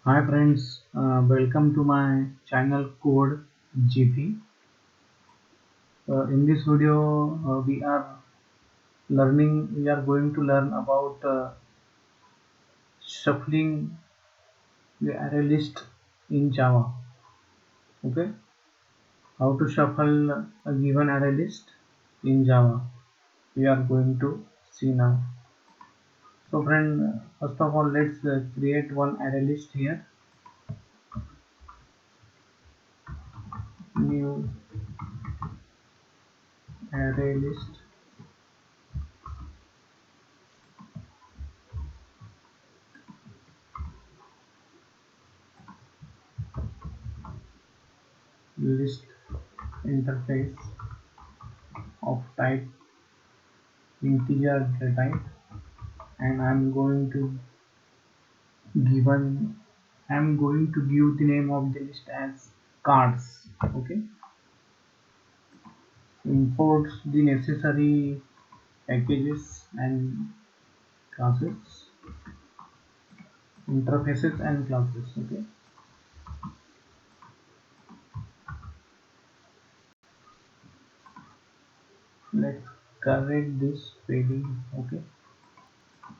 Hi friends, welcome to my channel Code GP. In this video, we are going to learn about shuffling the array list in Java. Okay, how to shuffle a given array list in Java. We are going to see now. So friend, first of all, let's create one array list here. New array list. List interface of type integer data type, and given I'm going to give the name of the list as cards. Okay, import the necessary packages and classes, interfaces and classes. Okay, let's correct this padding. Okay,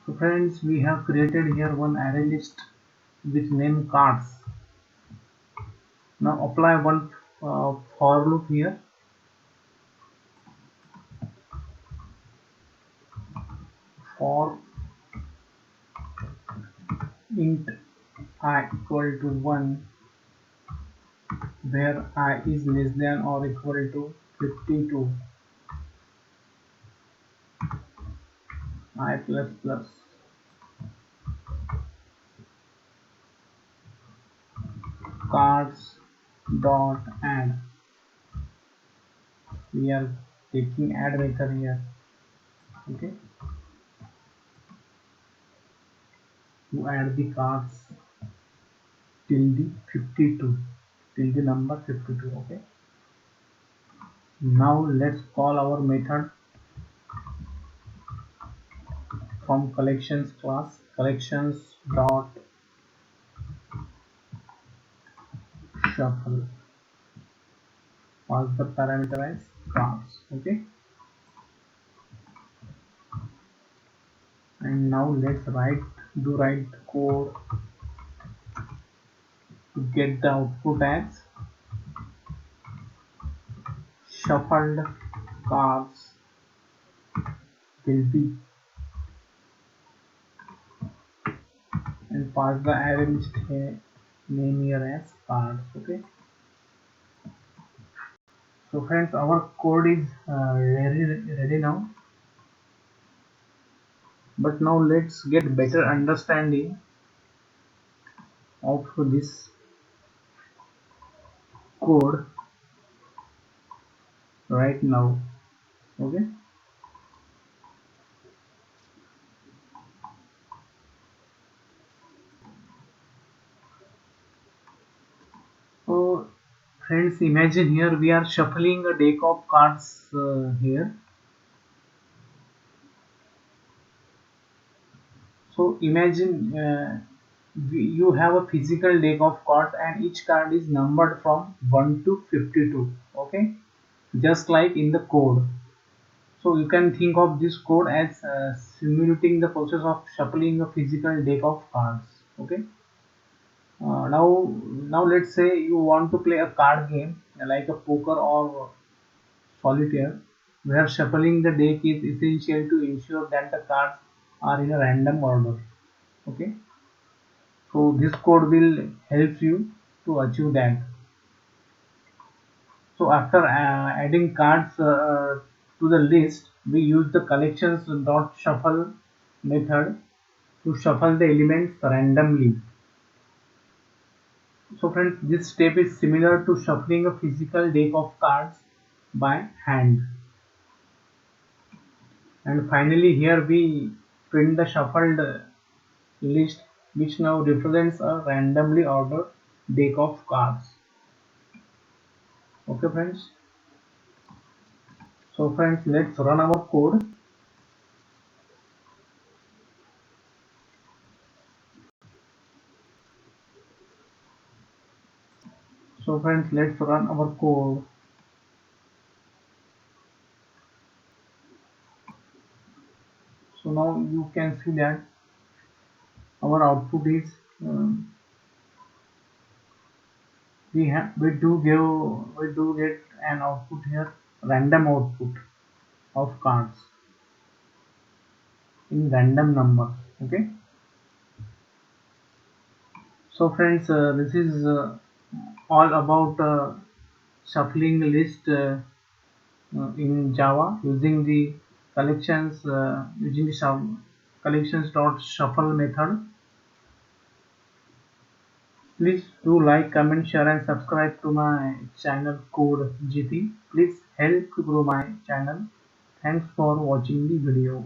so friends, we have created here one array list with name cards. Now apply one for loop here. For int I equal to 1, where I is less than or equal to 52, I plus plus cards dot add. We are taking add method here. Okay, to add the cards till the 52, till the number 52. Okay, now let's call our method from collections class, collections dot shuffle, pass the parameter as cards. Okay, and now let's write code to get the output as shuffled cards will be, and pass the array list name here as cards. Okay, so friends, our code is ready now, but now let's get better understanding of this code right now. Okay, so friends, imagine here we are shuffling a deck of cards here. So imagine you have a physical deck of cards and each card is numbered from 1 to 52. Okay, just like in the code. So you can think of this code as simulating the process of shuffling a physical deck of cards. Okay. Now let's say you want to play a card game like a poker or solitaire, where shuffling the deck is essential to ensure that the cards are in a random order. Okay. So this code will help you to achieve that. So after adding cards to the list, we use the collections dot shuffle method to shuffle the elements randomly. So friends, this step is similar to shuffling a physical deck of cards by hand. And finally here we print the shuffled list, which now represents a randomly ordered deck of cards. Okay friends. So friends, let's run our code. So friends, let's run our code. So now you can see that our output is we do get an output here, random output of cards in random numbers. Okay. So friends, this is all about shuffling list in Java using the collections dot shuffle method. Please do like, comment, share, and subscribe to my channel Code GP. Please help to grow my channel. Thanks for watching the video.